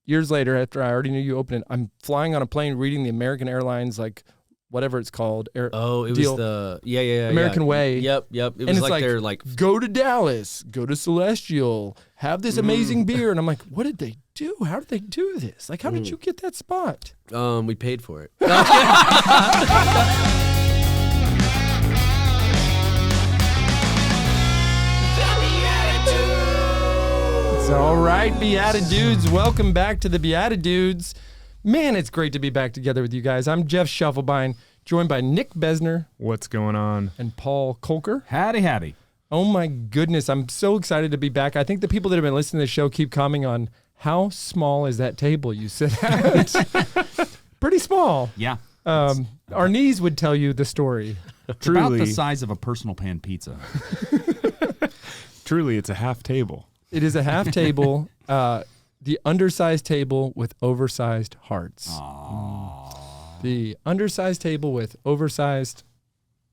years later, after I already knew you opened it, I'm flying on a plane reading the American Airlines, like, whatever it's called. It deal. was the American Way. Yep. It was like they're like, go to Dallas, go to Celestial, have this amazing beer, and I'm like, what did they do? How did they do this? Like, how did you get that spot? We paid for it. All right, BeatiDudes, welcome back to the BeatiDudes. Man, it's great to be back together with you guys. I'm Jeff Shufflebine, joined by Nick Besner. What's going on? And Paul Kolker. Howdy. Oh my goodness, I'm so excited to be back. I think the people that have been listening to the show keep commenting on how small is that table you sit at. Pretty small. Yeah. Our knees would tell you the story. It's about the size of a personal pan pizza. Truly, it's a half table. It is a half table, the undersized table with oversized hearts. Aww. The undersized table with oversized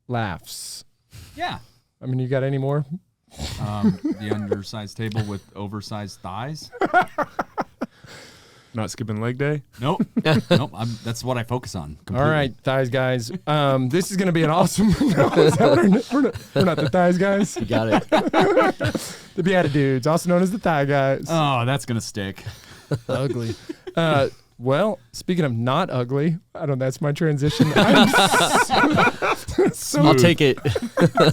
laughs. Yeah. I mean, you got any more? The undersized table with oversized thighs. Not skipping leg day? Nope. That's what I focus on. Completely. All right, thighs guys. This is going to be an awesome. No, we're not the thighs guys. You got it. The BeatiDudes, also known as the thigh guys. Oh, that's gonna stick. Ugly. Well, speaking of not ugly, I don't know. That's my transition. I'll take it.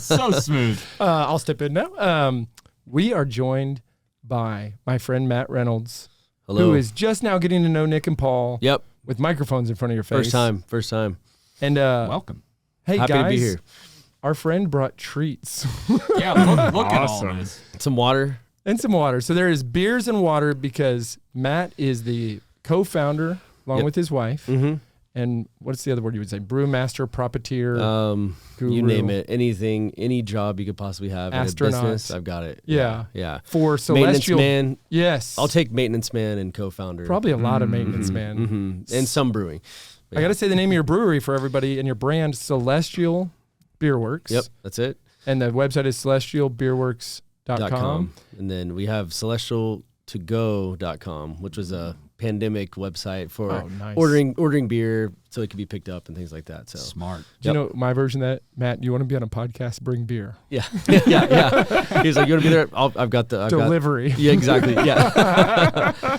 So smooth. I'll step in now. We are joined by my friend Matt Reynolds. Hello. Who is just now getting to know Nick and Paul. Yep. With microphones in front of your face. First time. And welcome. Hey, happy guys, to be here. Our friend brought treats. Yeah, look at all this. Some water. And some water. So there is beers and water because Matt is the co-founder along with his wife. Mm-hmm. And what's the other word you would say? Brewmaster, proppeteer, guru. You name it. Anything, any job you could possibly have Astronaut. in a business, I've got it. Yeah. Maintenance For Celestial. man. Yes. I'll take maintenance man and co-founder. Probably a lot of maintenance man. Mm-hmm. And some brewing. Yeah. I got to say the name of your brewery for everybody and your brand, Celestial Beerworks. Yep, that's it. And the website is celestialbeerworks.com. And then we have celestialtogo.com, which was a pandemic website for ordering beer so it could be picked up and things like that. So smart. Do you know my version of that, Matt? You want to be on a podcast? Bring beer. Yeah. He's like, you want to be there? I've got the delivery. Yeah, exactly. Yeah.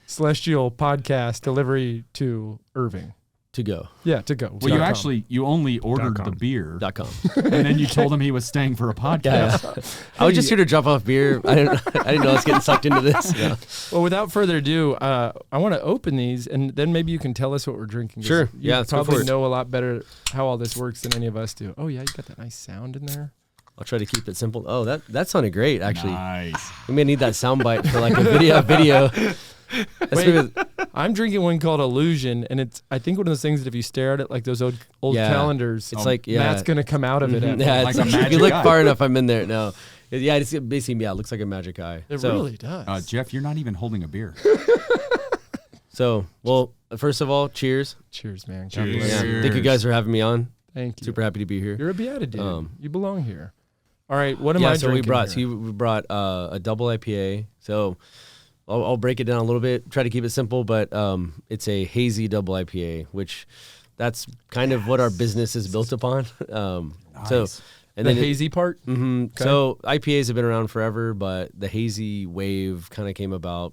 Celestial podcast delivery to Irving. To go. Yeah, to go. Well, you only ordered the beer. .com. And then you told him he was staying for a podcast. Yeah. I was just here to drop off beer. I didn't know I was getting sucked into this. Yeah. Well, without further ado, I want to open these, and then maybe you can tell us what we're drinking. Sure. You let's probably know a lot better how all this works than any of us do. Oh, yeah, you got that nice sound in there. I'll try to keep it simple. Oh, that sounded great, actually. Nice. We may need that soundbite for like a video. Wait, I'm drinking one called Illusion, and it's I think one of those things that if you stare at it like those old calendars, it's like Matt's gonna come out of it. Yeah, like a magic if you look eye. far enough, I'm in there. No, it's basically it looks like a magic eye. It really does. Jeff, you're not even holding a beer. So, well, first of all, cheers. Cheers, man. Cheers. Yeah, thank you guys for having me on. Thank you. Super happy to be here. You're a BeatiDude. You belong here. All right, what am I so drinking? we brought a double IPA. So I'll break it down a little bit, try to keep it simple, but it's a hazy double IPA, which that's kind of what our business is built upon. Nice. So, and the then hazy part? Mm-hmm. Okay. So IPAs have been around forever, but the hazy wave kind of came about,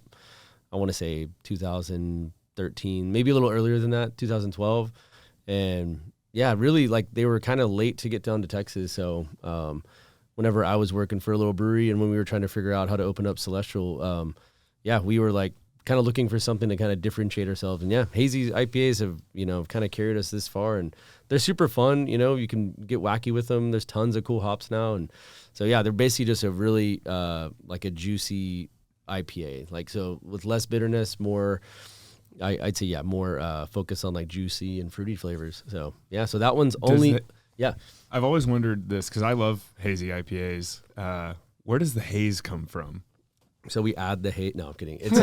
I want to say 2013, maybe a little earlier than that, 2012. And yeah, really like they were kind of late to get down to Texas. So whenever I was working for a little brewery and when we were trying to figure out how to open up Celestial, we were like kind of looking for something to kind of differentiate ourselves. And yeah, hazy IPAs have, kind of carried us this far, and they're super fun. You can get wacky with them. There's tons of cool hops now. And so, yeah, they're basically just a really like a juicy IPA. Like, so with less bitterness, more, I'd say, more focus on like juicy and fruity flavors. So yeah, so that one's I've always wondered this because I love hazy IPAs. Where does the haze come from? So we add the haze. No, I'm kidding. It's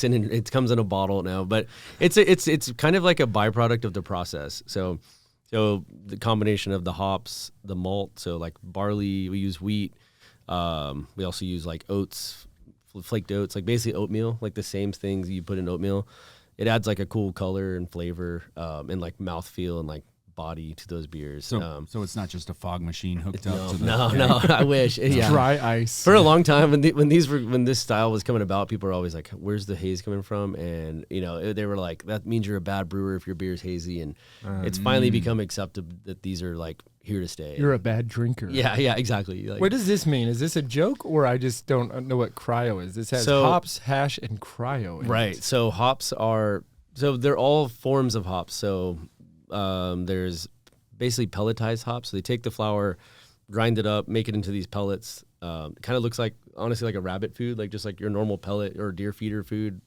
it comes in a bottle now, but it's kind of like a byproduct of the process. So the combination of the hops, the malt. So like barley, we use wheat. We also use like oats flaked oats, like basically oatmeal, like the same things you put in oatmeal. It adds like a cool color and flavor, and like mouthfeel and like body to those beers. So it's not just a fog machine hooked up to the No, I wish. Yeah. Dry ice. For a long time, when this style was coming about, people were always like, "Where's the haze coming from?" And they were like, "That means you're a bad brewer if your beer is hazy." And it's finally become accepted that these are like here to stay. You're a bad drinker. Yeah, exactly. Like, What does this mean? Is this a joke, or I just don't know what cryo is? This has hops, hash, and cryo in right. it. So hops they're all forms of hops. So there's basically pelletized hops. So they take the flour, grind it up, make it into these pellets. It kind of looks like, honestly, like a rabbit food, like just like your normal pellet or deer feeder food.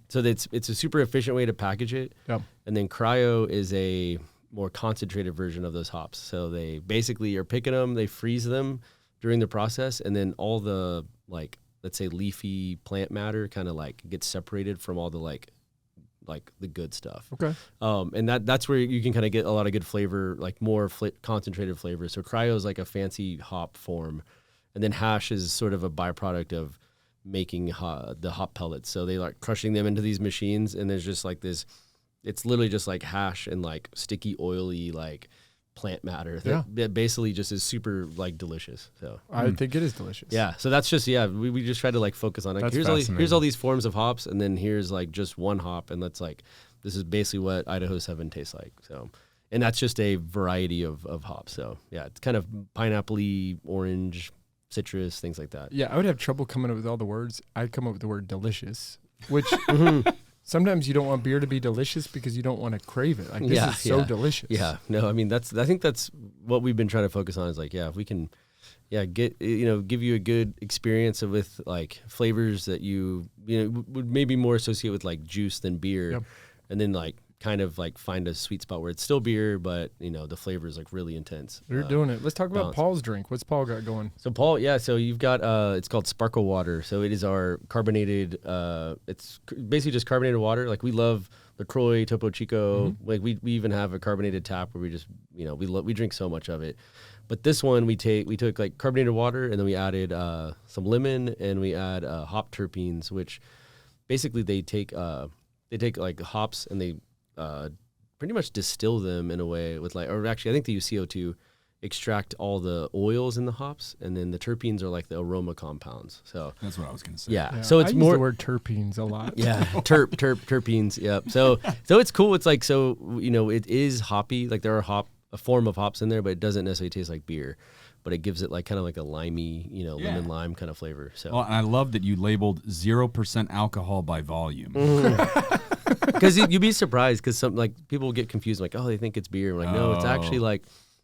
So it's a super efficient way to package it. Yep. And then cryo is a more concentrated version of those hops. So they basically are picking them, they freeze them during the process, and then all the, like, let's say leafy plant matter kind of like gets separated from all the like the good stuff. Okay. And that's where you can kind of get a lot of good flavor, like more concentrated flavor. So cryo is like a fancy hop form, and then hash is sort of a byproduct of making the hop pellets. So they like crushing them into these machines, and there's just like this, it's literally just like hash and like sticky, oily, like plant matter that basically just is super like delicious. So I think it is delicious. yeah, so that's just we just try to like focus on it. That's Here's all these forms of hops, and then here's like just one hop, and that's like this is basically what Idaho 7 tastes like. So, and that's just a variety of hops. So yeah, it's kind of pineapple-y, orange, citrus, things like that. Yeah, I would have trouble coming up with all the words. I'd come up with the word delicious, which sometimes you don't want beer to be delicious because you don't want to crave it. Like, this is so delicious. Yeah, no, I mean, I think that's what we've been trying to focus on is like, if we can, give you a good experience with like flavors that you would maybe more associate with like juice than beer. Yep. And then like kind of like find a sweet spot where it's still beer, but the flavor is like really intense. You're doing it. Let's talk about balance. Paul's drink. What's Paul got going? So Paul, so you've got it's called Sparkle Water. So it is our carbonated. It's basically just carbonated water. Like we love LaCroix, Topo Chico. Like we even have a carbonated tap where we just we drink so much of it. But this one we took like carbonated water, and then we added some lemon, and we add hop terpenes, which basically they take like hops and they pretty much distill them in a way with like, or actually I think they use CO2, extract all the oils in the hops, and then the terpenes are like the aroma compounds. So That's what I was going to say. Yeah, so it's I more use the word terpenes a lot. yeah, terpenes. Yep. So it's cool. It's like, it is hoppy. Like there are a form of hops in there, but it doesn't necessarily taste like beer. But it gives it like kind of like a limey, lemon lime kind of flavor. So Well, and I love that you labeled 0% alcohol by volume. because you'd be surprised because some like people get confused, like, oh, they think it's beer. I'm like, no, it's actually like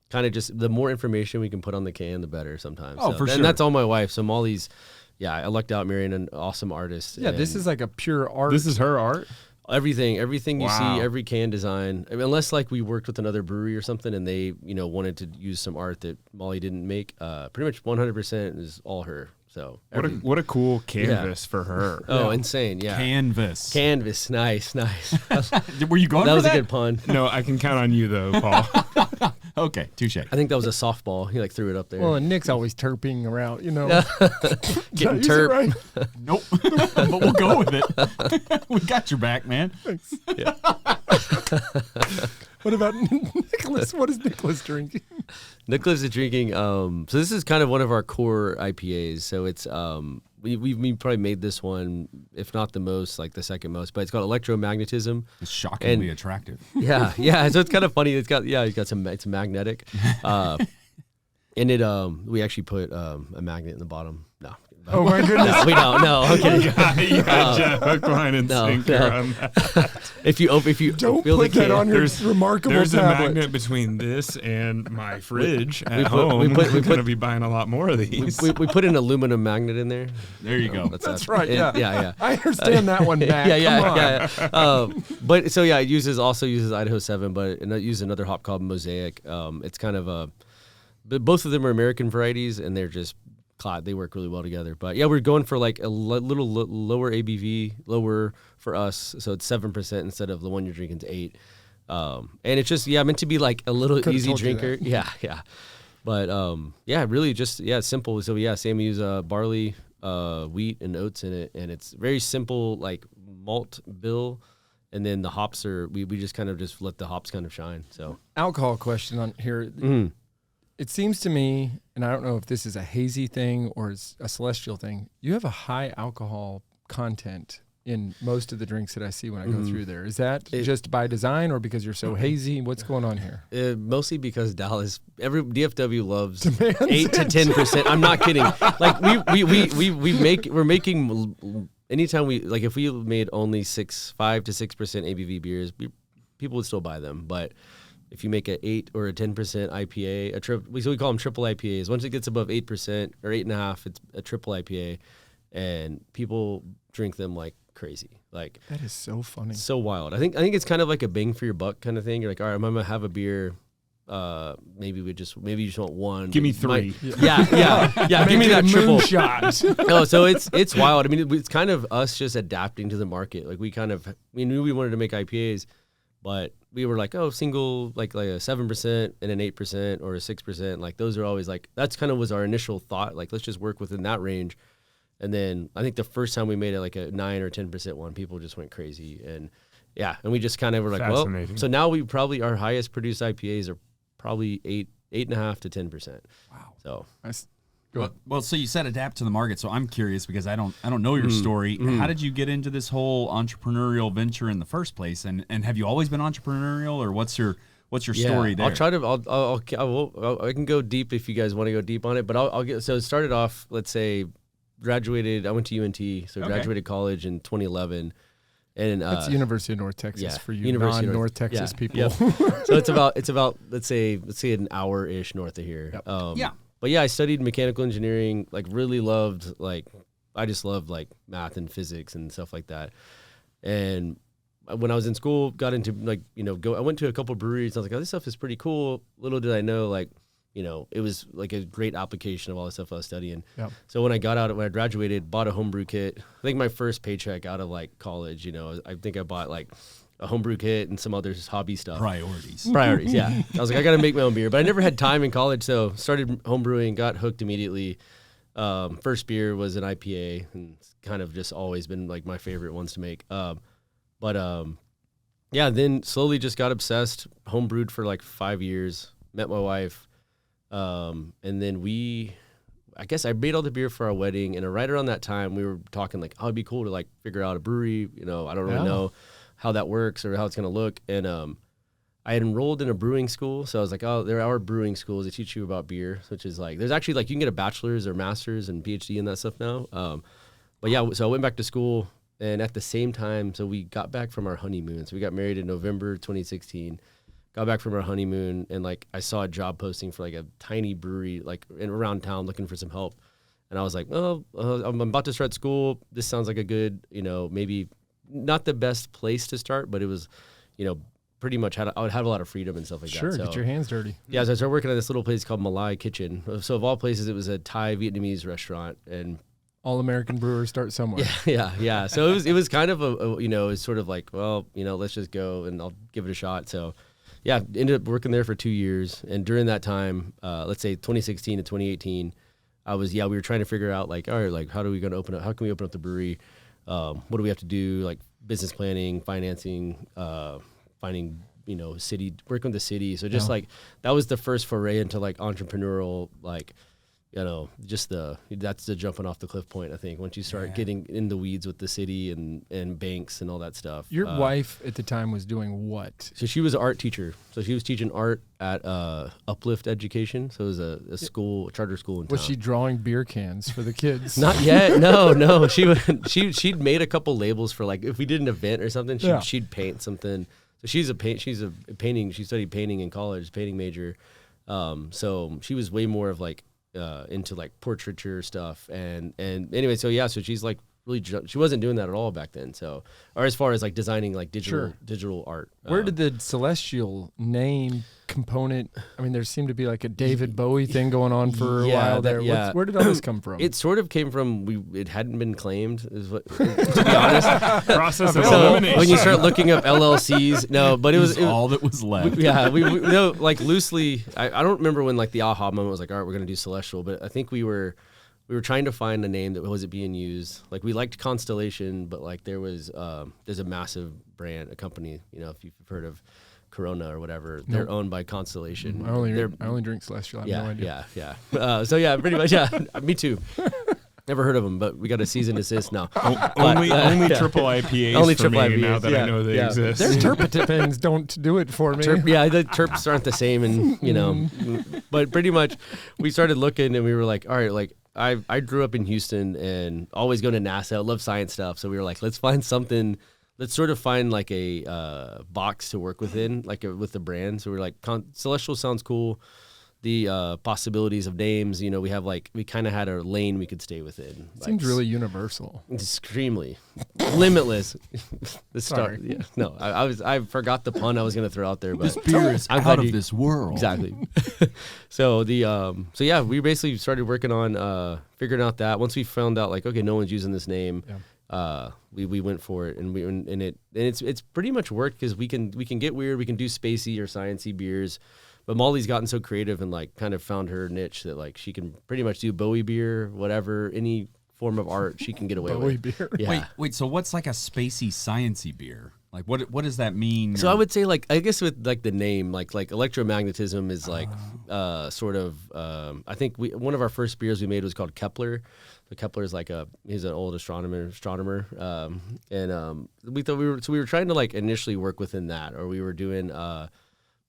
kind of just the more information we can put on the can, the better sometimes. Oh, for sure. And that's all my wife. So Molly's, I lucked out marrying an awesome artist. Yeah, this is like a pure art. This is her art? Everything you Wow. see, every can design, I mean, unless like we worked with another brewery or something and they, wanted to use some art that Molly didn't make, pretty much 100% is all her. So What a cool canvas for her. Oh, insane. Yeah. Canvas. Nice. Were you going That for was that? a good pun. No, I can count on you though, Paul. Okay, touche. I think that was a softball. He like threw it up there. Well, and Nick's always terping around, Getting Did I use it terp. right? Nope. But we'll go with it. We got your back, man. What about Nicholas? What is Nicholas drinking? Nicholas is drinking. So this is kind of one of our core IPAs. So it's we probably made this one, if not the most, like the second most. But it's called Electromagnetism. It's shockingly attractive. Yeah. So it's kind of funny. It's got it's magnetic, and it we actually put a magnet in the bottom. No. Oh my goodness! No, we don't. No, I'm kidding. You got Jeff hook, line, and No, sinker no. on that. If you Don't feel put the that can, on your There's- remarkable There's a tablet. magnet between this and my fridge at we put- home. we put- We're going to be buying a lot more of these. we put an aluminum magnet in there. There you go. That's right. it. Yeah, Yeah. I understand that one, Matt. Come on. But so it uses Idaho 7, but it uses another hop called Mosaic. It's kind of but both of them are American varieties, and they're just they work really well together. But yeah, we're going for like a little lower ABV, lower for us, so it's 7% instead of the one you're drinking's 8. And it's just meant to be like a little Could've easy told you drinker. that. Yeah. But really just simple. So same. We use barley, wheat and oats in it, and it's very simple, like malt bill. And then the hops are, we just kind of just let the hops kind of shine. So Alcohol question on here. Mhm. It seems to me, and I don't know if this is a hazy thing or it's a Celestial thing, you have a high alcohol content in most of the drinks that I see when I go through there. Is that just by design or because you're so hazy? What's going on here? Mostly because Dallas, every DFW loves Demands 8 to 10%. I'm not kidding. Like we're making anytime we, like, if we made only 5 to 6% ABV beers, people would still buy them. But if you make an 8 or a 10% IPA, we call them triple IPAs. Once it gets above 8% or 8.5%, it's a triple IPA, and people drink them like crazy. Like, That is so funny. so wild. I think it's kind of like a bang for your buck kind of thing. You're like, all right, I'm gonna have a beer. Maybe you just want one. Give me but you 3. Yeah. Give me that triple shot. No, so it's wild. I mean, it's kind of us just adapting to the market. Like we knew we wanted to make IPAs, but we were like, oh, single, like a 7% and an 8% or a 6%. Like those are always like, that's kind of was our initial thought. Like, let's just work within that range. And then I think the first time we made it like a 9 or 10% one, people just went crazy. And and we just kind of were like, well, so now we probably, our highest produced IPAs are probably 8.5 to 10%. Wow. So Well, so you said adapt to the market. So I'm curious because I don't know your story. How did you get into this whole entrepreneurial venture in the first place? And have you always been entrepreneurial, or what's your story there? I'll try to. I can go deep if you guys want to go deep on it. But I'll get. So it started off. Let's say, graduated. I went to UNT. So graduated college in 2011. And That's University of North Texas for you non-North Texas people. Yep. So it's about let's say an hour-ish north of here. Yep. But yeah, I studied mechanical engineering. Like really loved I just loved like math and physics and stuff like that. And when I was in school, got into I went to a couple breweries. I was like, oh, this stuff is pretty cool. Little did I know, it was like a great application of all the stuff I was studying. Yep. So when I graduated, bought a homebrew kit. I think my first paycheck out of like college, I think I bought like a homebrew kit and some other hobby stuff. Priorities, yeah. I was like, I got to make my own beer. But I never had time in college, so started homebrewing, got hooked immediately. First beer was an IPA, and it's kind of just always been like my favorite ones to make. Then slowly just got obsessed, homebrewed for like 5 years, met my wife. And then I guess I made all the beer for our wedding, and right around that time we were talking like, oh, it'd be cool to like figure out a brewery. I don't really know how that works or how it's going to look. And I had enrolled in a brewing school. So I was like, oh, there are brewing schools that teach you about beer, which is like, there's actually like, you can get a bachelor's or master's and PhD in that stuff now. So I went back to school, and at the same time, so we got back from our honeymoon. So we got married in November 2016. Got back from our honeymoon, and like I saw a job posting for like a tiny brewery like around town looking for some help. And I was like, well, I'm about to start school. This sounds like a good, maybe not the best place to start, but it was, pretty much I would have a lot of freedom and stuff like that. Sure, get your hands dirty. Yeah, so I started working at this little place called Malai Kitchen. So of all places, it was a Thai Vietnamese restaurant, and all American brewers start somewhere. Yeah. So it was kind of it's sort of like, well, let's just go and I'll give it a shot. So yeah, ended up working there for 2 years, and during that time, let's say 2016 to 2018, we were trying to figure out like, all right, like how can we open up the brewery? What do we have to do? Like business planning, financing, finding, city, working with the city. So just like, that was the first foray into like entrepreneurial, like, that's the jumping off the cliff point, I think, once you start getting in the weeds with the city and banks and all that stuff. Your wife at the time was doing what? So she was an art teacher. So she was teaching art at Uplift Education. So it was a charter school in town. Was she drawing beer cans for the kids? Not yet. No. She'd made a couple labels for like, if we did an event or something, she'd paint something. So she's a painting. She studied painting in college, painting major. So she was way more of like, into like portraiture stuff and anyway, so she's like really she wasn't doing that at all back then. So, or as far as like designing like digital art. Where did the Celestial name component? I mean, there seemed to be like a David Bowie thing going on for a while there. Where did all this come from? It sort of came from it hadn't been claimed, to be honest. Process of elimination. When you start looking up LLCs, but it was all that was left. We like loosely. I don't remember when like the aha moment was like, all right, we're gonna do Celestial, but I think we were we were trying to find a name that wasn't being used. Like we liked Constellation, but like there's a massive brand, a company, you know, if you've heard of Corona or whatever, they're owned by Constellation. I only drink Celestial. I have no idea. Yeah. So yeah, pretty much. Yeah, me too. Never heard of them, but we got a cease and desist now. Only triple IPAs only for triple me IPAs, now that I know they exist. Their terpenes don't do it for me. The terps aren't the same, and you know, but pretty much we started looking, and we were like, all right, like I grew up in Houston and always going to NASA. I love science stuff, so we were like, let's find something. Let's sort of find like a box to work within, like with the brand. So we're like, Celestial sounds cool. The possibilities of names, you know, we kind of had a lane we could stay within. Seems really universal. Extremely limitless. Sorry. Yeah. No, I forgot the pun I was going to throw out there, but This beer is out of this world. Exactly. So we basically started working on figuring out that once we found out like, okay, no one's using this name. Yeah. We went for it, and it's pretty much worked because we can get weird, we can do spacey or sciencey beers, but Molly's gotten so creative and like kind of found her niche that like she can pretty much do Bowie beer, whatever, any form of art she can get away Bowie with. beer. Yeah. Wait. So what's like a spacey, sciencey beer? Like what does that mean? So I would say like I guess with like the name like electromagnetism is like sort of I think one of our first beers we made was called Kepler. So Kepler is like he's an old astronomer, and we thought we were trying to like initially work within that, or we were doing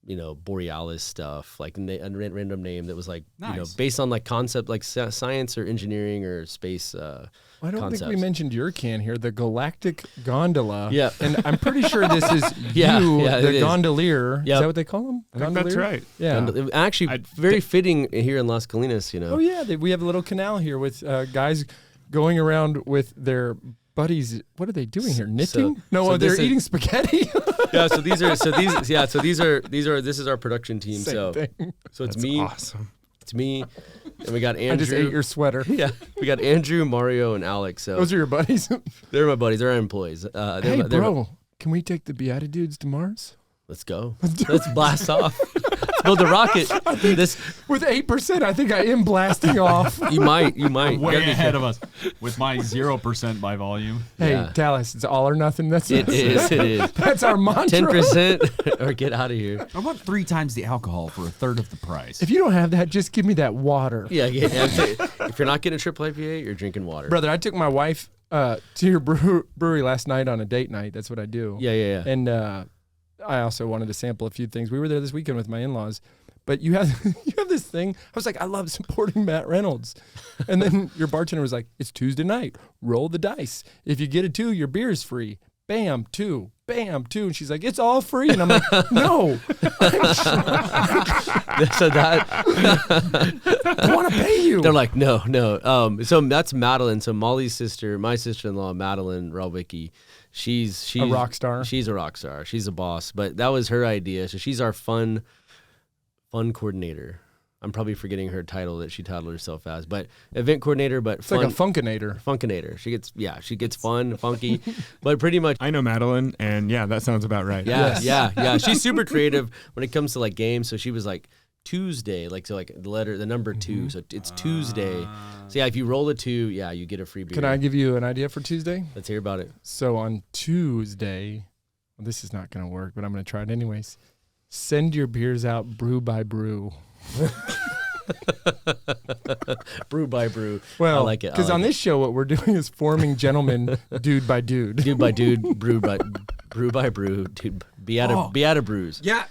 you know, Borealis stuff, like a random name that was like, nice. You know, based on like concept, like science or engineering or space. I don't concepts. think we mentioned your can here, the Galactic Gondola. Yeah. And I'm pretty sure this is Yeah, the gondolier. Yep. Is that what they call them? I think that's right. Yeah. Actually, very fitting here in Las Colinas, you know. Oh, yeah. We have a little canal here with guys going around with their buddies. What are they doing here? Knitting? They're eating spaghetti. Yeah, this is our production team. Same thing. So it's That's me. awesome. It's me. And we got Andrew. I just ate your sweater. Yeah. We got Andrew, Mario, and Alex. So Those are your buddies? they're my buddies. They're our employees. Hey, bro, can we take the BeatiDudes to Mars? Let's go. Let's blast off. Let's build a rocket. With 8%, I think I am blasting off. You might. way ahead of us with my 0% by volume. Hey, Yeah. Dallas, it's all or nothing. It is. That's our mantra. 10% or get out of here. I want 3 times the alcohol for a third of the price. If you don't have that, just give me that water. Yeah. If you're not getting a triple IPA, you're drinking water. Brother, I took my wife to your brewery last night on a date night. That's what I do. Yeah. And I also wanted to sample a few things. We were there this weekend with my in-laws. But you have this thing. I was like, I love supporting Matt Reynolds. And then your bartender was like, it's Tuesday night. Roll the dice. If you get a 2, your beer is free. Bam, 2. Bam, 2. And she's like, it's all free. And I'm like, no. So that I want to pay you. they're like, no. So that's Madeline. So Molly's sister, my sister-in-law, Madeline Ralwicki. She's a rock star. She's a rock star. She's a boss. But that was her idea. So she's our fun coordinator. I'm probably forgetting her title that she titled herself as, but event coordinator, but it's like a funkinator. Funkinator. She gets fun, funky, but pretty much. I know Madeline, and yeah, that sounds about right. Yeah. She's super creative when it comes to like games. So she was like Tuesday, like the number 2. So it's Tuesday. So yeah, if you roll a 2, yeah, you get a free beer. Can I give you an idea for Tuesday? Let's hear about it. So on Tuesday, well, this is not going to work, but I'm going to try it anyways. Send your beers out brew by brew. Brew by brew. Well, I like it. Because on this show, what we're doing is forming gentlemen, dude by dude. Dude by dude, brew by brew, dude. Be out of brews. Yeah.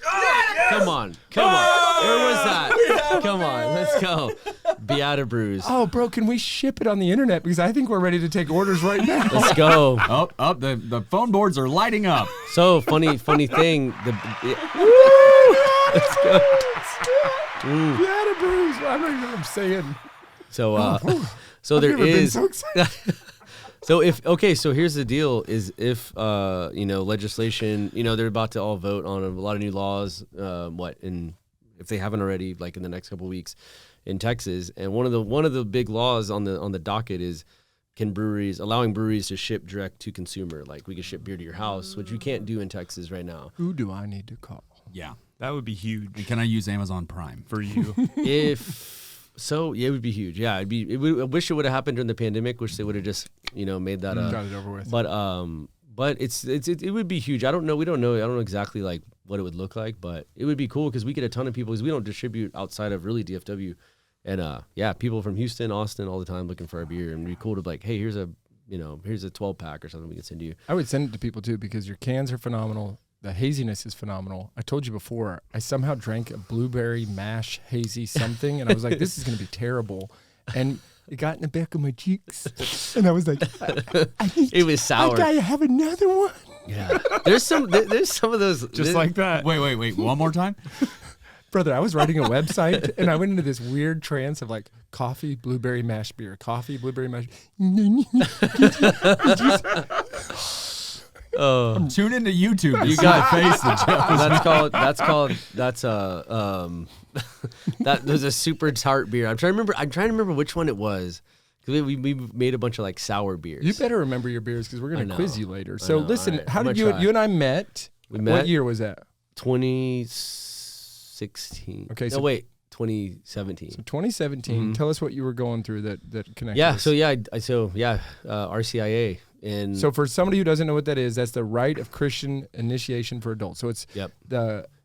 Come on. Where was that? Come on, let's go. Be out of brews. Oh, bro, can we ship it on the internet? Because I think we're ready to take orders right now. Let's go. The phone boards are lighting up. So funny thing. Let's go. Yeah, brews. I don't even know what I'm saying. So there is. So excited. So here's the deal: is if legislation, they're about to all vote on a lot of new laws. If they haven't already, like in the next couple of weeks, in Texas, and one of the big laws on the docket is allowing breweries to ship direct to consumer. Like we can ship beer to your house, which you can't do in Texas right now. Who do I need to call? Yeah. That would be huge. And can I use Amazon Prime for you? So yeah, it would be huge. Yeah, I wish it would have happened during the pandemic. Wish they would have just made that. Got it over with. But it would be huge. I don't know. We don't know. I don't know exactly like what it would look like, but it would be cool because we get a ton of people because we don't distribute outside of really DFW, and people from Houston, Austin, all the time looking for our beer, and it'd be cool to be like, hey, here's a 12-pack or something we can send you. I would send it to people too because your cans are phenomenal. The haziness is phenomenal. I told you before, I somehow drank a blueberry mash hazy something, and I was like, this is going to be terrible. And it got in the back of my cheeks, and I was like, it was sour. I gotta have another one. Yeah, there's some of those just like that. Wait, one more time. Brother, I was writing a website, and I went into this weird trance of like coffee, blueberry mash beer, coffee, blueberry mash. Tune into YouTube. You got face that was a super tart beer. I'm trying to remember which one it was. We made a bunch of like sour beers. You better remember your beers because we're going to quiz you later. So listen, how did you and I met? We met. What year was that? 2016. Okay. No, wait. 2017. So 2017. Mm-hmm. Tell us what you were going through that connected. Yeah. us. RCIA. And so for somebody who doesn't know what that is, that's the rite of Christian initiation for adults. So it's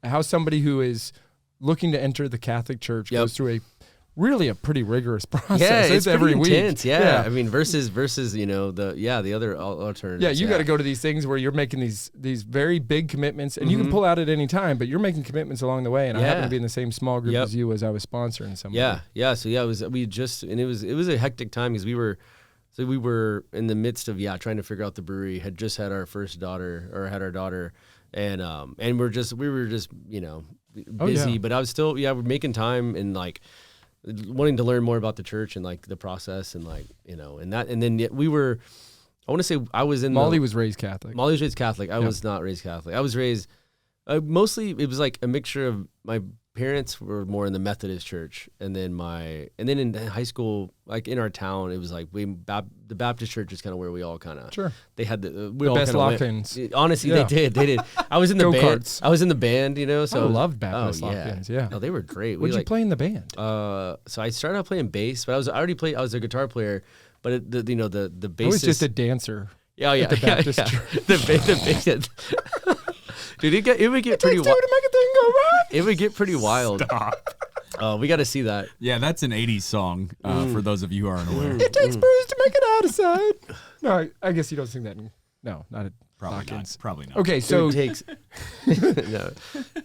how somebody who is looking to enter the Catholic Church goes through a pretty rigorous process. Yeah, it's every pretty intense. week. Yeah. I mean, versus the other alternatives. Yeah, you got to go to these things where you're making these very big commitments, and you can pull out at any time, but you're making commitments along the way. And I happen to be in the same small group as you as I was sponsoring somebody. Yeah. So it was a hectic time because we were in the midst of trying to figure out the brewery. Had just had our first daughter, and we were just busy. But I was still we're making time and like wanting to learn more about the church and like the process and like and that, and then we were. I want to say I was in. Molly was raised Catholic. Molly was raised Catholic. I was not raised Catholic. I was raised mostly. It was like a mixture of my parents were more in the Methodist church, and then in high school, like in our town, it was like the Baptist church is kind of where we all kind of they had the best lock-ins. Honestly, they did. I was in the band. I was in the band, so I loved Baptist lock-ins. Yeah, no, they were great. What'd you play in the band? So I started out playing bass, but I was a guitar player, but the bass. I was just a dancer. Yeah. At the Baptist church. The dude, it would get pretty wild. It would get pretty wild. Stop. We got to see that. Yeah, that's an 80s song for those of you who aren't aware. It takes brews to make it out of sight. No, I guess you don't sing that. No, not at Hawkins. Probably not. Okay, so it takes. No.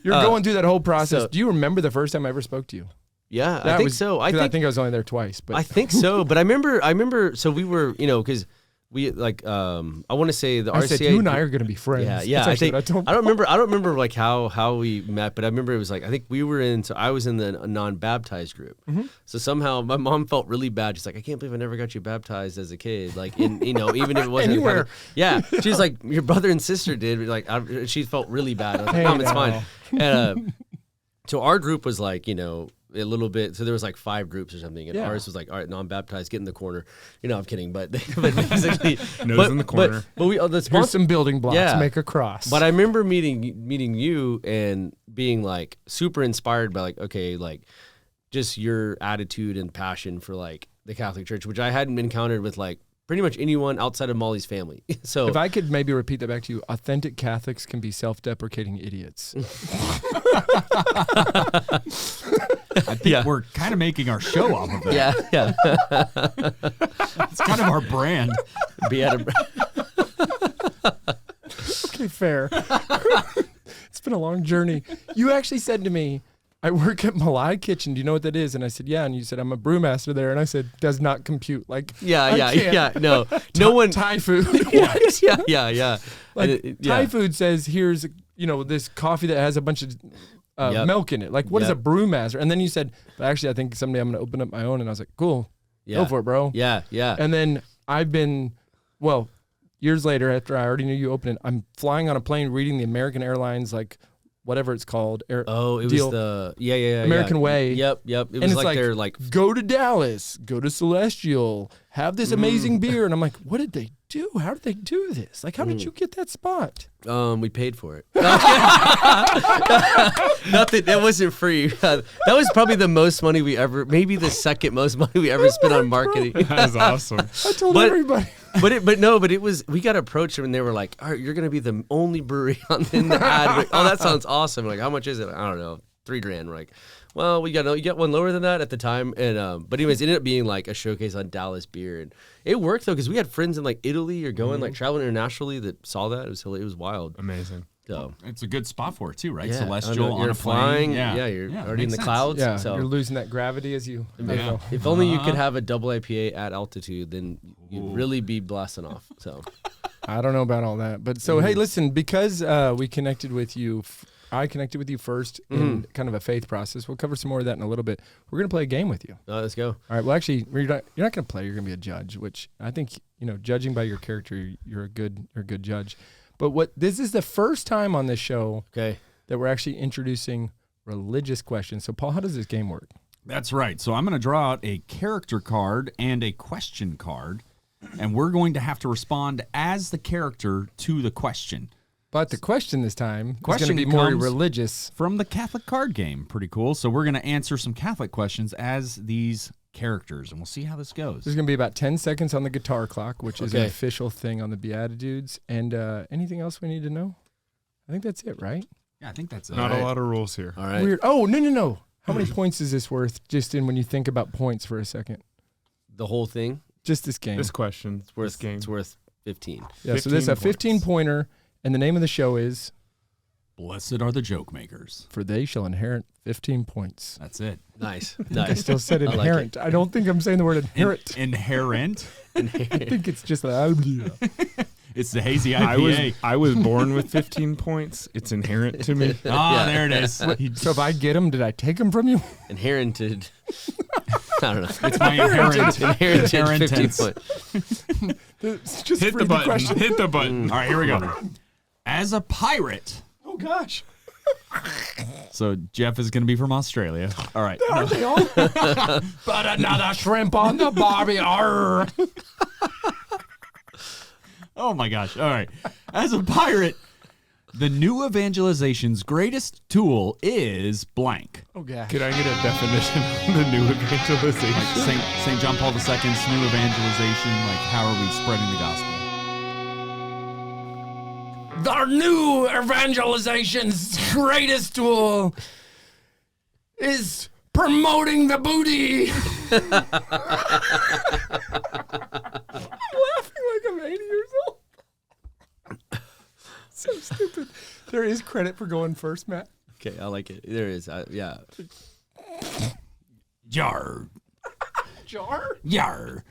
You're going through that whole process. Do you remember the first time I ever spoke to you? Yeah, I think so. I think I was only there twice, but I think so. But I remember. So we were, because we like. I want to say the RCA. I said you and I are going to be friends. Yeah. I don't remember like how we met, but I remember it was like I think we were in. So I was in the non-baptized group. Mm-hmm. So somehow my mom felt really bad. She's like, I can't believe I never got you baptized as a kid. Like even if it wasn't anywhere. She's like, your brother and sister did. Like she felt really bad. I was like, Mom, it's fine. And so our group was like, a little bit. So there was like 5 groups or something, and ours was like, all right, non-baptized, get in the corner. I'm kidding, but basically nose in the corner. But we here's some building blocks, make a cross. But I remember meeting you and being like super inspired by like, okay, like just your attitude and passion for like the Catholic Church, which I hadn't encountered with like pretty much anyone outside of Molly's family. So if I could maybe repeat that back to you, authentic Catholics can be self-deprecating idiots. I think we're kind of making our show off of it. Yeah. It's kind of our brand. Okay, fair. It's been a long journey. You actually said to me, I work at Malai Kitchen. Do you know what that is? And I said, yeah. And you said, I'm a brewmaster there. And I said, does not compute. Like, No one. Thai food. Yeah. Like Thai food says, here's, this coffee that has a bunch of milk in it. Like, what is a brewmaster? And then you said, but actually, I think someday I'm going to open up my own. And I was like, cool. Go for it, bro. Yeah. And then I've been, years later, after I already knew you opened it, I'm flying on a plane reading the American Airlines, like, whatever it's called. Oh, it deal. was the American Way. Yep. It And was it's like they're like go to Dallas, go to Celestial, have this amazing beer. And I'm like, what did they do? How did they do this? Like, how did you get that spot? we paid for it. Nothing. That wasn't free. That was probably the most money we ever, maybe the second most money we ever spent on marketing. That's awesome. I told everybody. But it was, we got approached and they were like, all right, you're going to be the only brewery in the ad. Like, oh, that sounds awesome. Like, how much is it? I don't know, $3,000. We're like, well, you got one lower than that at the time. And, but anyways, it ended up being like a showcase on Dallas beer. And it worked though, because we had friends in like Italy or going like traveling internationally that saw that. It was wild. Amazing. So It's a good spot for it too, right? yeah, Celestial on you're a flying. plane. You're already in makes the sense. clouds. Yeah, so you're losing that gravity as you. I don't know. if only you could have a double IPA at altitude, then you'd really be blasting off. So I don't know about all that, but so hey, listen, because we connected with you, I connected with you first in kind of a faith process. We'll cover some more of that in a little bit. We're gonna play a game with you. let's go. All right. Well, actually, you're not gonna play. You're gonna be a judge, which I think judging by your character, you're a good judge. But this is the first time on this show Okay. that we're actually introducing religious questions. So, Paul, how does this game work? That's right. So I'm going to draw out a character card and a question card, and we're going to have to respond as the character to the question. But the question this time is going Question to be more comes religious. From the Catholic card game. Pretty cool. So we're going to answer some Catholic questions as these characters, and we'll see how this goes. There's going to be about 10 seconds on the guitar clock, which is an Okay. official thing on the BeatiDudes. And anything else we need to know? I think that's it, right? Yeah, I think that's it. Not right. a lot of rules here. All right. Weird. Oh, no. How many points is this worth just in when you think about points for a second? The whole thing. Just this game. This question, It's worth this game. It's worth 15. Yeah, so this is a 15 15-pointer, and the name of the show is Blessed are the joke makers. For They Shall Inherit 15 Points. That's it. Nice. I Nice. still said I like inherent. I don't think I'm saying the word inherit. Inherent. I think it's just It's the hazy IPA. I was born with 15 points. It's inherent to me. There it is. So if I get them, did I take them from you? Inherited. I don't know. It's my inherent. Inherited 15 inheritance. point. It's just Hit read the button. question. Hit the button. All right, here we go. As a pirate. Oh, gosh. So Jeff is going to be from Australia. All right. Aren't they all? But another shrimp on the barbie. Arr. Oh my gosh. All right. As a pirate, the new evangelization's greatest tool is blank. Oh, gosh. Could I get a definition of the new evangelization? Like St. John Paul II's new evangelization. Like, how are we spreading the gospel? The new evangelization's greatest tool is promoting the booty. I'm laughing like I'm 80 years old. So stupid. There is credit for going first, Matt. Okay, I like it. There is. Yeah. Yar. Jar? Yar.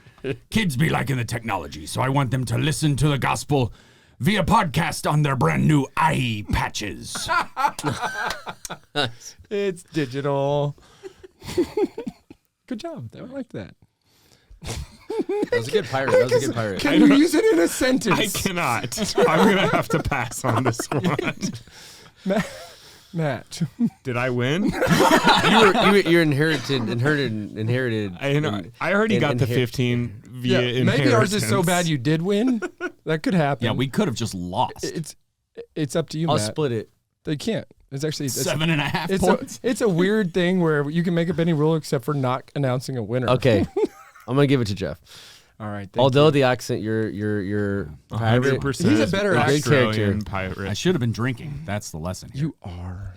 Kids be liking the technology, so I want them to listen to the gospel via podcast on their brand new eye patches. It's digital. Good job. I like that. That was a good pirate. That was a good pirate. Can you use it in a sentence? I cannot. I'm going to have to pass on this one. Matt. Did I win? You're inherited. I know. I already got the 15 via inheritance. Maybe ours is so bad you did win. That could happen. Yeah, we could have just lost. It's up to you, I'll Matt. split it. They can't. It's actually 7.5 points. It's a weird thing where you can make up any rule except for not announcing a winner. Okay. I'm gonna give it to Jeff. All right. Although the accent, you're 100%. He's a better Australian character. pirate. I should have been drinking. That's the lesson here. You are.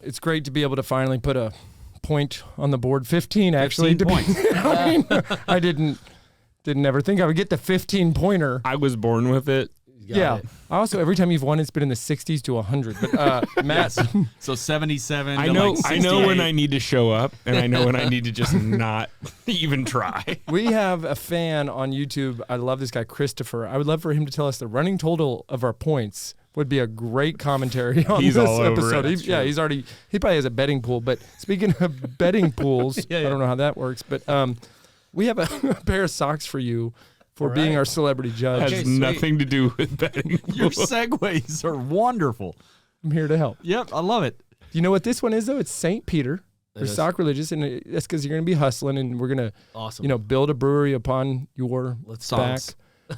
It's great to be able to finally put a point on the board. 15 actually. 15 points. I didn't ever think I would get the 15-pointer. I was born with it. Yeah. it. Also, every time you've won, it's been in the 60s to 100. But Matt, So 77 I to know. like I know when 68. I need to show up, and I know when I need to just not even try. we have a fan on YouTube. I love this guy, Christopher. I would love for him to tell us the running total of our points. Would be a great commentary on He's this all over episode. it. He probably has a betting pool. But speaking of betting pools, I don't know how that works. But we have a pair of socks for you for being our celebrity judge. Has nothing to do with betting. Your segues are wonderful. I'm here to help. Yep, I love it. You know what this one is, though? It's St. Peter. We're sacrilegious, and that's because you're going to be hustling, and we're going to, build a brewery upon your back.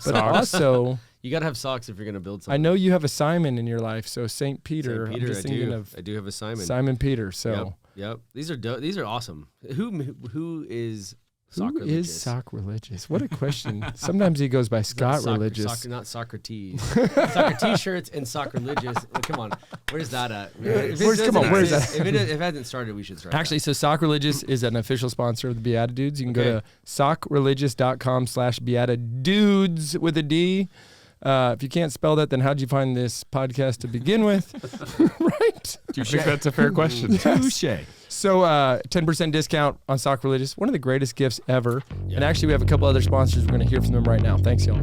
But also, you got to have socks if you're going to build something. I know you have a Simon in your life, so St. Peter. St. Peter, I'm just thinking of. I do have a Simon. Simon Peter. So. Yep. These are awesome. Who is sock Who religious? is sock religious? What a question. Sometimes he goes by Scott religious. Not Socrates. Soccer T-shirts and sock religious. Well, come on, where's that at? Where's that? If it hasn't started, we should start. Actually, so Sock Religious is an official sponsor of the BeatiDudes. You can go to sockreligious.com/BeatiDudes with a D. If you can't spell that, then how'd you find this podcast to begin with? Right? I think that's a fair question. Touche. So 10% discount on Sock Religious, one of the greatest gifts ever. Yeah. And actually, we have a couple other sponsors. We're going to hear from them right now. Thanks, y'all.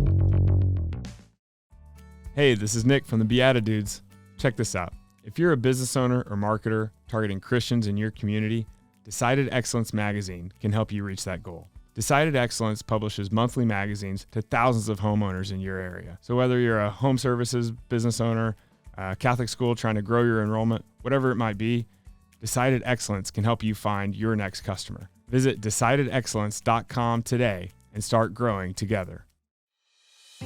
Hey, this is Nick from the BeatiDudes. Check this out. If you're a business owner or marketer targeting Christians in your community, Decided Excellence magazine can help you reach that goal. Decided Excellence publishes monthly magazines to thousands of homeowners in your area. So whether you're a home services business owner, a Catholic school trying to grow your enrollment, whatever it might be, Decided Excellence can help you find your next customer. Visit decidedexcellence.com today and start growing together.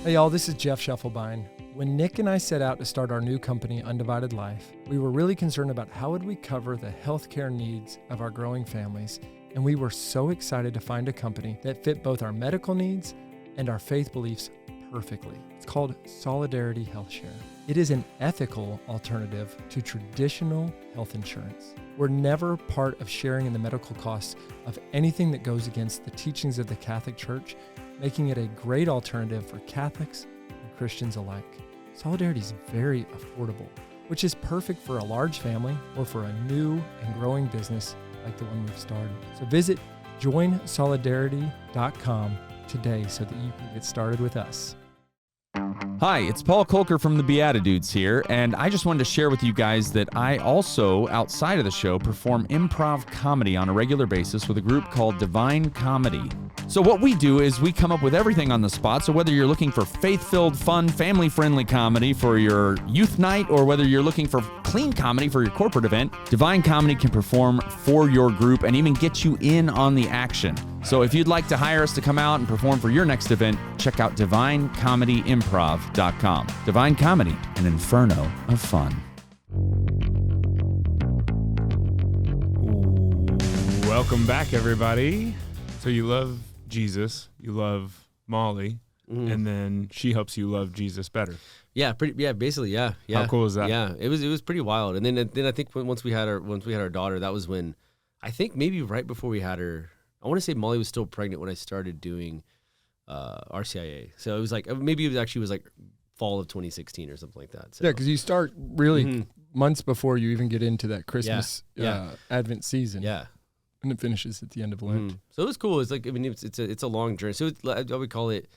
Hey y'all, this is Jeff Scheffelbein. When Nick and I set out to start our new company, Undivided Life, we were really concerned about how would we cover the healthcare needs of our growing families, and we were so excited to find a company that fit both our medical needs and our faith beliefs perfectly. It's called Solidarity HealthShare. It is an ethical alternative to traditional health insurance. We're never part of sharing in the medical costs of anything that goes against the teachings of the Catholic Church, making it a great alternative for Catholics and Christians alike. Solidarity is very affordable, which is perfect for a large family or for a new and growing business like the one we've started. So visit joinsolidarity.com today so that you can get started with us. Hi, it's Paul Kolker from the BeatiDudes here, and I just wanted to share with you guys that I also, outside of the show, perform improv comedy on a regular basis with a group called Divine Comedy. So what we do is we come up with everything on the spot, so whether you're looking for faith-filled, fun, family-friendly comedy for your youth night, or whether you're looking for clean comedy for your corporate event, Divine Comedy can perform for your group and even get you in on the action. So if you'd like to hire us to come out and perform for your next event, check out DivineComedyImprov.com. Divine Comedy, an inferno of fun. Welcome back, everybody. So you love Jesus, you love Molly, and then she helps you love Jesus better. Basically. How cool is that? Yeah, it was pretty wild. And then I think once we had our daughter, that was when, I think maybe right before we had her, I want to say Molly was still pregnant when I started doing RCIA. So it was like, maybe it was like fall of 2016 or something like that. So. Yeah, because you start really months before you even get into that Christmas Advent season. Yeah. And it finishes at the end of Lent. So it was cool. It's like, I mean, it's a long journey. So I would call it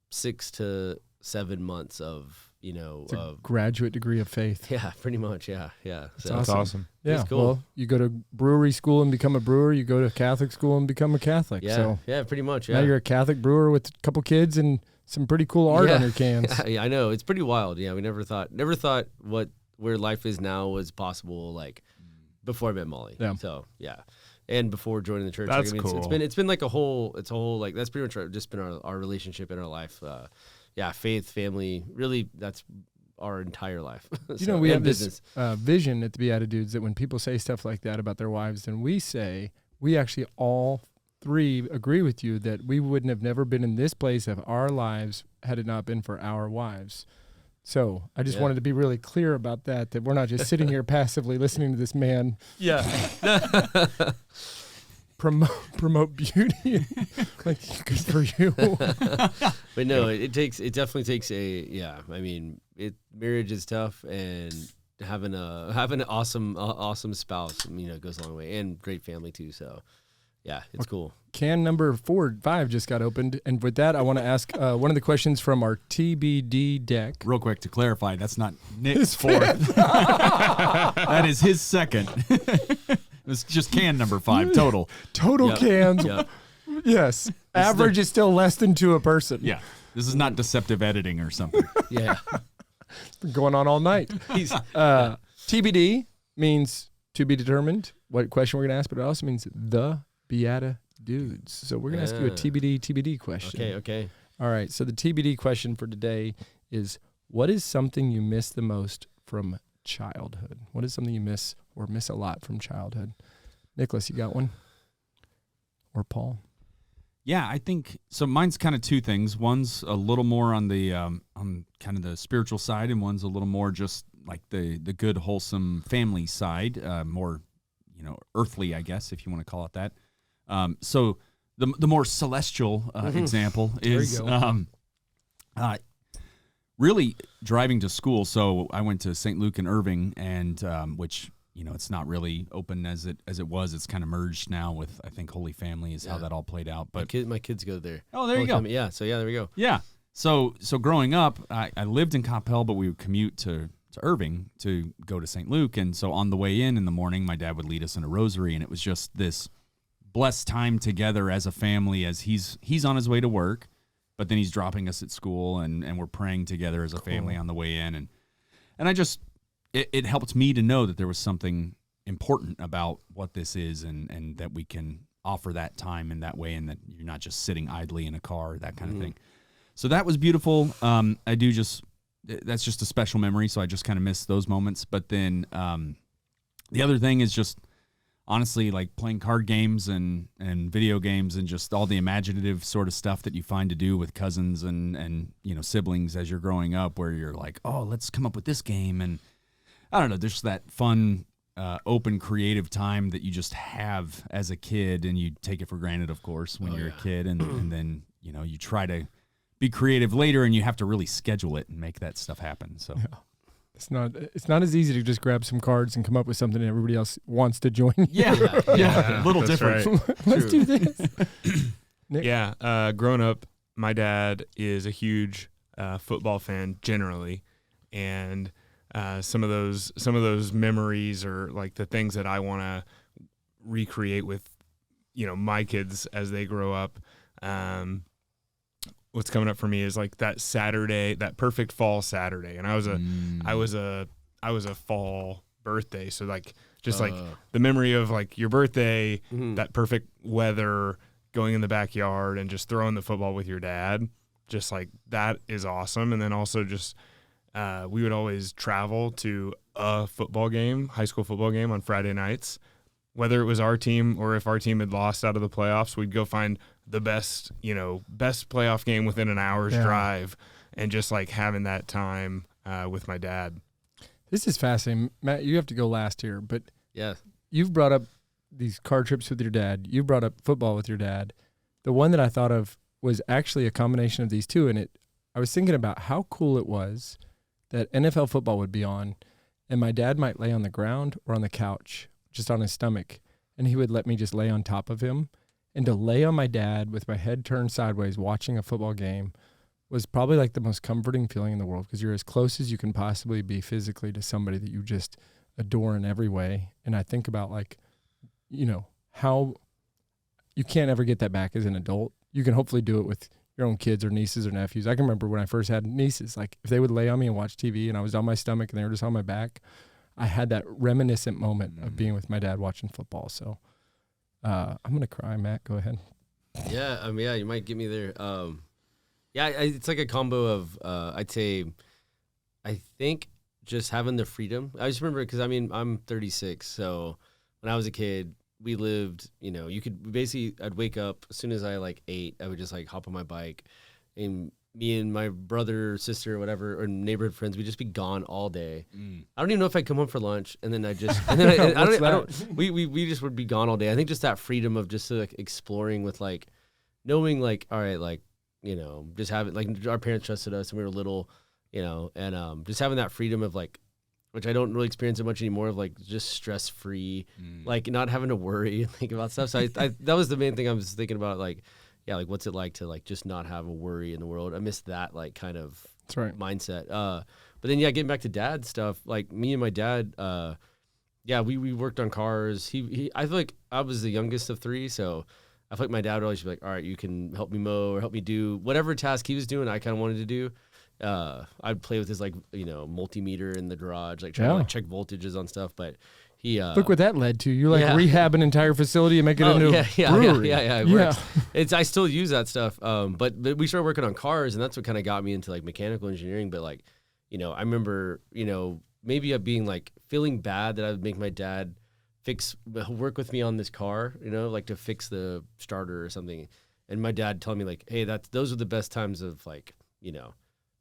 6 to 7 months of, a graduate degree of faith. Yeah, pretty much. Yeah. That's awesome. Yeah. It's cool. Well, you go to brewery school and become a brewer. You go to Catholic school and become a Catholic. Yeah. So yeah, pretty much. Yeah. Now you're a Catholic brewer with a couple kids and some pretty cool art on your cans. Yeah, I know. It's pretty wild. Yeah. We never thought where life is now was possible, like before I met Molly. Yeah. So yeah. And before joining the church. That's cool. It's been like a whole like, that's pretty much just been our relationship in our life. Faith, family, really, that's our entire life. So, we have this vision at the BeatiDudes that when people say stuff like that about their wives, then we say, we actually all three agree with you that we wouldn't have never been in this place of our lives had it not been for our wives. So I just wanted to be really clear about that we're not just sitting here passively listening to this man. Yeah. promote beauty. Like, good for you. But no, it definitely takes marriage is tough, and having an awesome spouse, goes a long way, and great family too. So yeah, it's cool. Can number 5 just got opened. And with that, I want to ask one of the questions from our TBD deck. Real quick to clarify, that's not Nick's fourth. That is his second. It's just can number 5 total. Total cans. Yep. Yes. Average is still less than 2 a person. Yeah. This is not deceptive editing or something. Yeah. It's been going on all night. TBD means to be determined what question we're going to ask, but it also means the BeatiDudes. So we're going to ask you a TBD question. Okay. All right. So the TBD question for today is, what is something you miss the most from childhood? What is something you miss or miss a lot from childhood? Nicholas, you got one? Or Paul? Yeah, I think so. Mine's kind of two things. One's a little more on the on kind of the spiritual side, and one's a little more just like the good, wholesome family side, more earthly, I guess, if you want to call it that. So the more celestial example is really driving to school. So I went to St. Luke and Irving, and which it's not really open as it was. It's kind of merged now with, I think, Holy Family is how that all played out. But my kids go there. Oh, there you go. Yeah. So there we go. Yeah. So growing up, I lived in Coppell, but we would commute to Irving to go to St. Luke. And so on the way in the morning, my dad would lead us in a rosary, and it was just this blessed time together as a family as he's on his way to work, but then he's dropping us at school, and we're praying together as a family on the way in. And I just, it helped me to know that there was something important about what this is, and that we can offer that time in that way, and that you're not just sitting idly in a car, that kind of thing. So that was beautiful. That's just a special memory, so I just kind of miss those moments. But then the other thing is just, honestly, like playing card games and video games and just all the imaginative sort of stuff that you find to do with cousins and siblings as you're growing up, where you're like, oh, let's come up with this game. And I don't know, there's that fun, open, creative time that you just have as a kid, and you take it for granted, of course, when you're a kid. And then, you try to be creative later, and you have to really schedule it and make that stuff happen. So it's not as easy to just grab some cards and come up with something that everybody else wants to join you. Yeah. A little different. Right. Let's do this. Nick? Yeah. Growing up, my dad is a huge football fan generally, and some of those memories are like the things that I want to recreate with my kids as they grow up. What's coming up for me is like that Saturday, that perfect fall Saturday, and I was a fall birthday, so like just like the memory of like your birthday, that perfect weather, going in the backyard and just throwing the football with your dad, just like that is awesome. And then also just we would always travel to a football game, high school football game on Friday nights. Whether it was our team or if our team had lost out of the playoffs, we'd go find the best playoff game within an hour's drive, and just like having that time with my dad. This is fascinating. Matt, you have to go last here, but yeah, you've brought up these car trips with your dad. You brought up football with your dad. The one that I thought of was actually a combination of these two, and I was thinking about how cool it was that NFL football would be on, and my dad might lay on the ground or on the couch, just on his stomach, and he would let me just lay on top of him. And to lay on my dad with my head turned sideways watching a football game was probably like the most comforting feeling in the world, because you're as close as you can possibly be physically to somebody that you just adore in every way. And I think about like, how you can't ever get that back as an adult. You can hopefully do it with your own kids or nieces or nephews. I can remember when I first had nieces, like if they would lay on me and watch TV and I was on my stomach and they were just on my back, I had that reminiscent moment of being with my dad watching football. So I'm going to cry. Matt, go ahead. Yeah, you might get me there. It's like a combo of, I'd say, I think just having the freedom. I just remember, because I'm 36, so when I was a kid, we lived, you could basically, I'd wake up as soon as I ate, I would just hop on my bike, and me and my brother, sister, whatever, or neighborhood friends, we'd just be gone all day. I don't even know if I'd come home for lunch, and then we just would be gone all day. I think just that freedom of just exploring with knowing all right, just having our parents trusted us and we were little, and just having that freedom of which I don't really experience it much anymore, of just stress free, not having to worry and think about stuff. So I that was the main thing I was thinking about, what's it like to just not have a worry in the world. I miss that kind of mindset. But then getting back to dad stuff, me and my dad, we worked on cars. I feel like I was the youngest of three, so I feel like my dad would always be like, all right, you can help me mow or help me do whatever task he was doing, I kind of wanted to do. I'd play with his like multimeter in the garage, like trying to like check voltages on stuff. But he look what that led to. You like rehab an entire facility and make it into a brewery. It works. I still use that stuff. But we started working on cars, and that's what kind of got me into like mechanical engineering. But like, I remember maybe being like feeling bad that I would make my dad work with me on this car, like to fix the starter or something. And my dad telling me like, hey, those are the best times of like,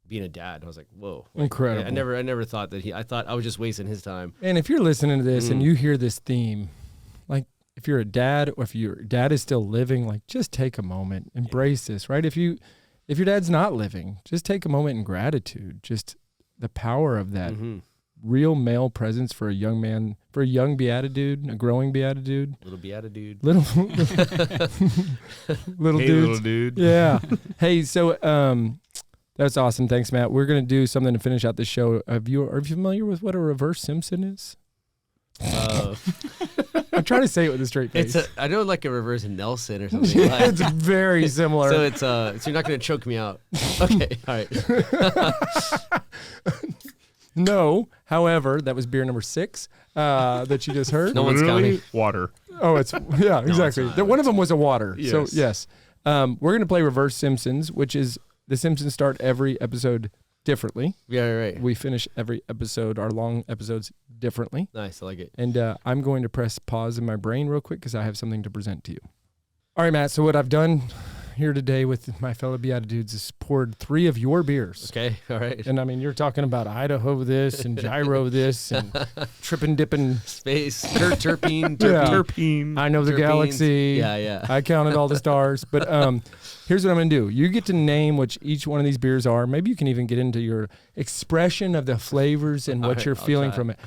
being a dad. I was like, whoa. Incredible. I never thought that I thought I was just wasting his time. And if you're listening to this and you hear this theme, like if you're a dad or if your dad is still living, like just take a moment, embrace this, right? If your dad's not living, just take a moment in gratitude, just the power of that. Real male presence for a young man, for a young beatidude, a growing beatidude. Little beatidude. Little Little dude. Yeah. Hey, so that's awesome. Thanks, Matt. We're going to do something to finish out the show. Are you familiar with what a reverse Simpson is? I'm trying to say it with a straight face. I know like a reverse Nelson or something. It's very similar. So you're not going to choke me out. Okay. All right. No, however, that was beer number 6 that you just heard. No one's counting. Water. Oh, exactly. One of them was a water. Yes. So yes, we're going to play Reverse Simpsons, which is the Simpsons start every episode differently. Yeah, right. We finish every episode, our long episodes, differently. Nice, I like it. And I'm going to press pause in my brain real quick because I have something to present to you. All right, Matt. So what I've done here today with my fellow BeatiDudes is poured 3 of your beers. Okay, all right. And I mean, you're talking about Idaho this and gyro this and tripping, dipping. Space, terpene. I know the galaxy. Yeah. I counted all the stars. But here's what I'm going to do. You get to name which each one of these beers are. Maybe you can even get into your expression of the flavors and what you're feeling from it.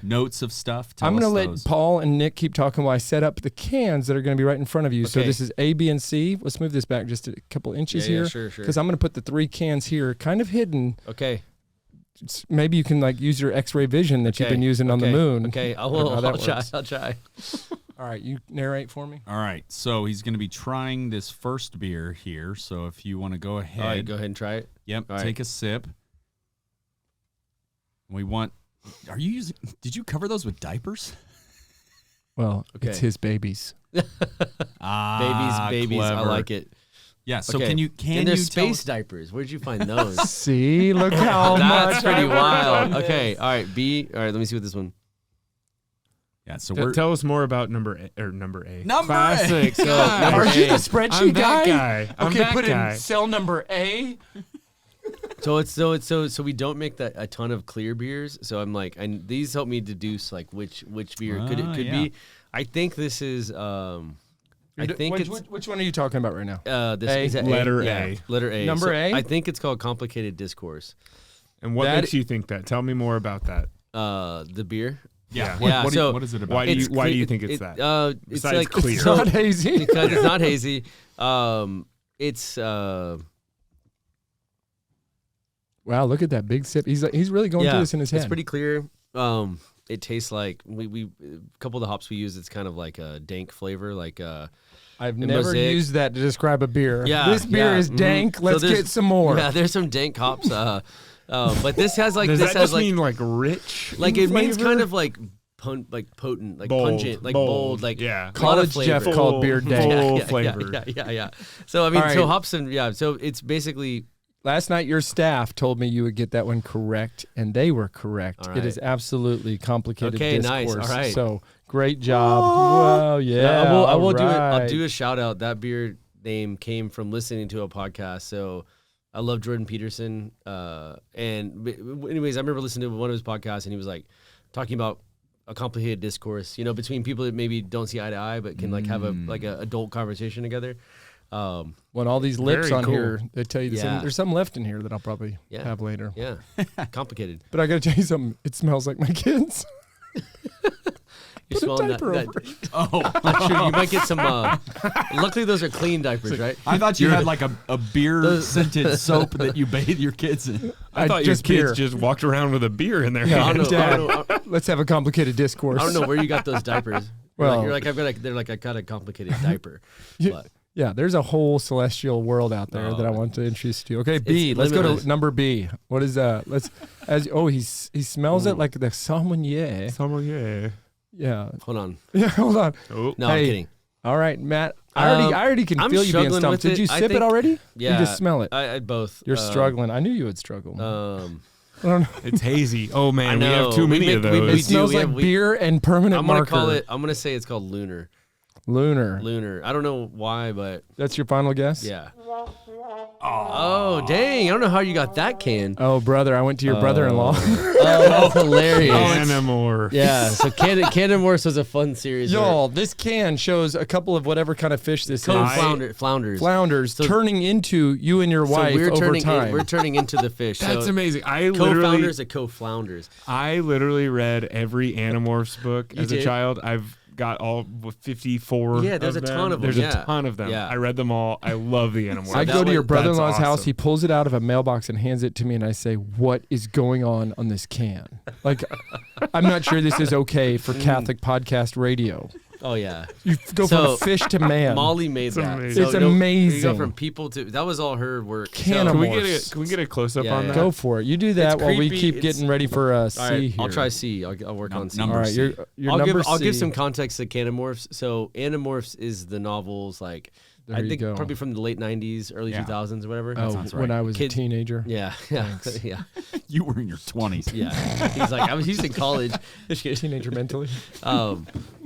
Notes of stuff. I'm going to let Paul and Nick keep talking while I set up the cans that are going to be right in front of you. Okay. So this is A, B, and C. Let's move this back just a couple inches here. Sure. Because I'm going to put the 3 cans here kind of hidden. Okay. Maybe you can like use your X-ray vision that you've been using on the moon. Okay, I'll try. All right, you narrate for me. All right, so he's going to be trying this first beer here. So if you want to go ahead. All right, go ahead and try it. Yep, take a sip. Are you using? Did you cover those with diapers? Well, it's his babies. Babies. Clever. I like it. Yeah. So can you space diapers? Where'd you find those? See, look how that's much pretty wild. Okay. All right. B. All right. Let me see what this one. Yeah. So tell us more about number A. Number Classic. A. Are you the spreadsheet guy? Okay, put in cell number A. So we don't make a ton of clear beers. So I'm like, and these help me deduce like which beer could be. I think this is. Which one are you talking about right now? This is letter A. Yeah, letter A. Number A. I think it's called Complicated Discourse. And what makes you think that? Tell me more about that. The beer. Yeah. What is it about? Why do you think it's that? It's Besides like clear. It's not hazy. Because it's not hazy. It's. Wow, look at that big sip. He's really going through this in his head. It's pretty clear. It tastes like we a couple of the hops we use. It's kind of like a dank flavor, like I've never Mosaic. used that to describe a beer. Yeah, this beer is dank. So Let's get some more. Yeah, there's some dank hops. But this has like Does this that has just like mean like rich? like it means flavor? kind of like potent, like Bold, pungent, like bold, like yeah. College Jeff called beer dank. Full flavor. Yeah. So I mean, All so right. hops and so it's basically. Last night, your staff told me you would get that one correct, and they were correct. Right. It is absolutely complicated Okay, discourse. nice. All right. So great job. Wow, yeah. I will do it. right. I'll do a shout out. That beer name came from listening to a podcast. So I love Jordan Peterson. And anyways, I remember listening to one of his podcasts, and he was like talking about a complicated discourse, between people that maybe don't see eye to eye, but can like have a adult conversation together. When all these lips Very on cool. here, they tell you there's some left in here that I'll probably have later. Yeah, complicated. But I got to tell you something. It smells like my kids. You're Put a smelling diaper that. over it. Oh, I'm sure you might get some. Luckily, those are clean diapers, right? I thought you had like a beer scented soap that you bathe your kids in. I thought your just kids beer. just walked around with a beer in their Yeah, hand. Dad, let's have a complicated discourse. I don't know where you got those diapers. Well- you're like, they're like I got a complicated diaper. But Yeah, there's a whole celestial world out there that I want to introduce you to. Okay, B. Let's go to number B. What is that? He smells it like the sommelier. Sommelier. Yeah. Hold on. Yeah, hold on. Oh. No, I'm kidding. All right, Matt. I already can I'm feel you being struggling stumped. with Did you it. I sip it think- already? Yeah. You just smell it. I both. You're struggling. I knew you would struggle. I don't know. It's hazy. Oh man, we I know. have too many of we those. It smells like beer and permanent I'm gonna marker. call it. I'm gonna say it's called Lunar. Lunar. I don't know why, but That's your final guess? yeah. Oh dang! I don't know how you got that can. Oh, brother, I went to your brother-in-law. Oh, that's hilarious. Animorph. Yeah. So Cannon-Morse was a fun series. Y'all, this can shows a couple of whatever kind of fish this Code is. flounders. Flounders turning into you and your wife over time. We're turning into the fish. That's so amazing. Co-founders and co-flounders. I literally read every Animorphs book as a did? child. I've got all 54. Yeah, there's of a them. ton of them, There's yeah. a ton of them. Yeah. I read them all. I love the Animorphs. I go to your That's brother-in-law's house. awesome. He pulls it out of a mailbox and hands it to me, and I say, "What is going on this can?" Like, I'm not sure this is okay for Catholic podcast radio. Oh yeah. You go from fish to man. Molly made that. amazing. It's You go amazing. from people to that was all her work. Can Can we Animorphs. get a close up Yeah, on yeah. that? Go for it. You do that It's while we creepy. keep It's- getting ready for All C right, here. I'll try C. I'll work on C. number All right, C. your I'll number give C. some context to Canamorphs. So Animorphs is the novels like There I you think go. probably from the late 90s, early Yeah. 2000s or whatever. Oh, sounds when right. I was Kid- a teenager. Yeah. Thanks. Yeah. You were in your 20s. Yeah. He's like he's in college. Teenager mentally.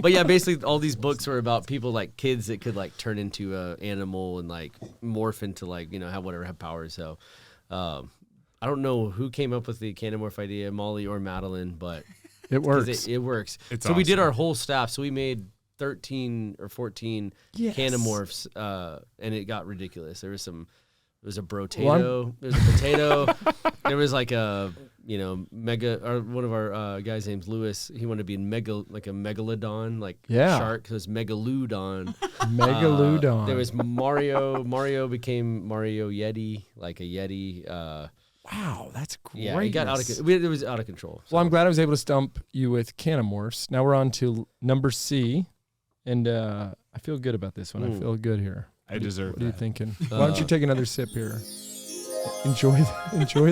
But yeah, basically all these books were about people like kids that could like turn into a animal and like morph into like, have powers. So I don't know who came up with the Canamorph idea, Molly or Madeline, but It 'cause works. It works. It's so we did awesome. our whole staff. So we made 13 or 14 Yes. Canamorphs, and it got ridiculous. There was a brotato, Well, there was a potato, there was like a mega, or one of our guys named Lewis. He wanted to be a megalodon, like shark. So it was megalodon. Megalodon. There was Mario. Mario became Mario Yeti, like a Yeti. Wow, that's great. Yeah, it got out of it was out of control. Well, I'm glad I was able to stump you with Canamorphs. Now we're on to number C, and I feel good about this one. I feel good here. I deserve What are you that. thinking? Why don't you take another sip here? Enjoy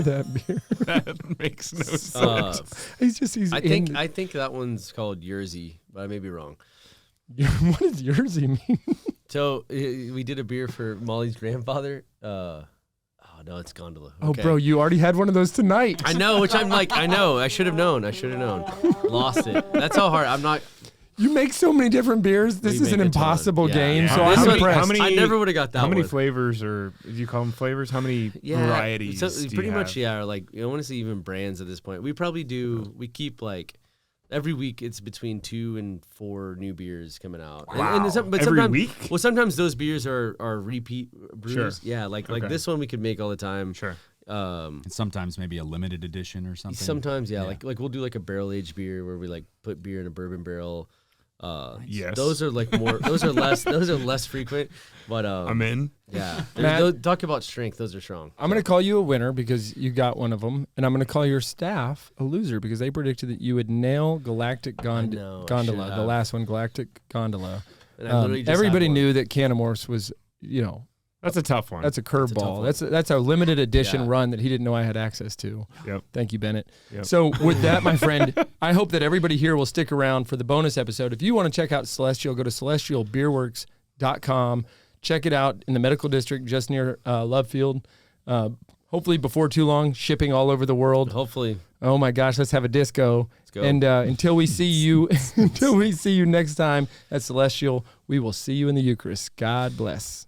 that beer. That makes no sense. He's I think that one's called Yerzy, but I may be wrong. What does Yerzy mean? So we did a beer for Molly's grandfather. Oh no, it's Gondola. Oh, Okay. bro, you already had one of those tonight. I know, which I'm like, I know. I should have known. Lost it. That's how hard. I'm not. You make so many different beers. This We is an make a ton. impossible Yeah. game, Yeah. so This I'm one- impressed. I never would have got that How many one. flavors, or do you call them flavors? How many varieties? So do you pretty much, have? yeah. Like I want to say even brands at this point. We probably do. We keep like every week. It's between 2 and 4 new beers coming out. Wow. But Every sometimes, week? Well, sometimes those beers are repeat brews. Sure. Yeah, like Okay. this one we could make all the time. Sure. And sometimes maybe a limited edition or something. Sometimes, yeah, like we'll do like a barrel aged beer where we like put beer in a bourbon barrel. Yes. Those are like more. Those are less frequent. But I'm in. yeah. Matt- Talk about strength. Those are strong. I'm going to call you a winner because you got one of them, and I'm going to call your staff a loser because they predicted that you would nail Galactic know, I Gondola, should the have. last one, Galactic Gondola. And I literally just Everybody had one. knew that Canamorphs was, That's a tough one. that's a tough curveball. one. That's a limited edition Yeah. run that he didn't know I had access to. Yep. Thank you, Bennett. Yep. So with that, my friend, I hope that everybody here will stick around for the bonus episode. If you want to check out Celestial, go to celestialbeerworks.com. Check it out in the medical district just near Love Field. Hopefully before too long, shipping all over the world. Hopefully. Oh my gosh, let's have a disco. Let's go. And until we see you next time at Celestial, we will see you in the Eucharist. God bless.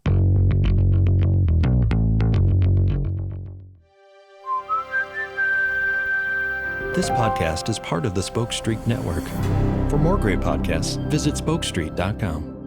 This podcast is part of the Spoke Street Network. For more great podcasts, visit spokestreet.com.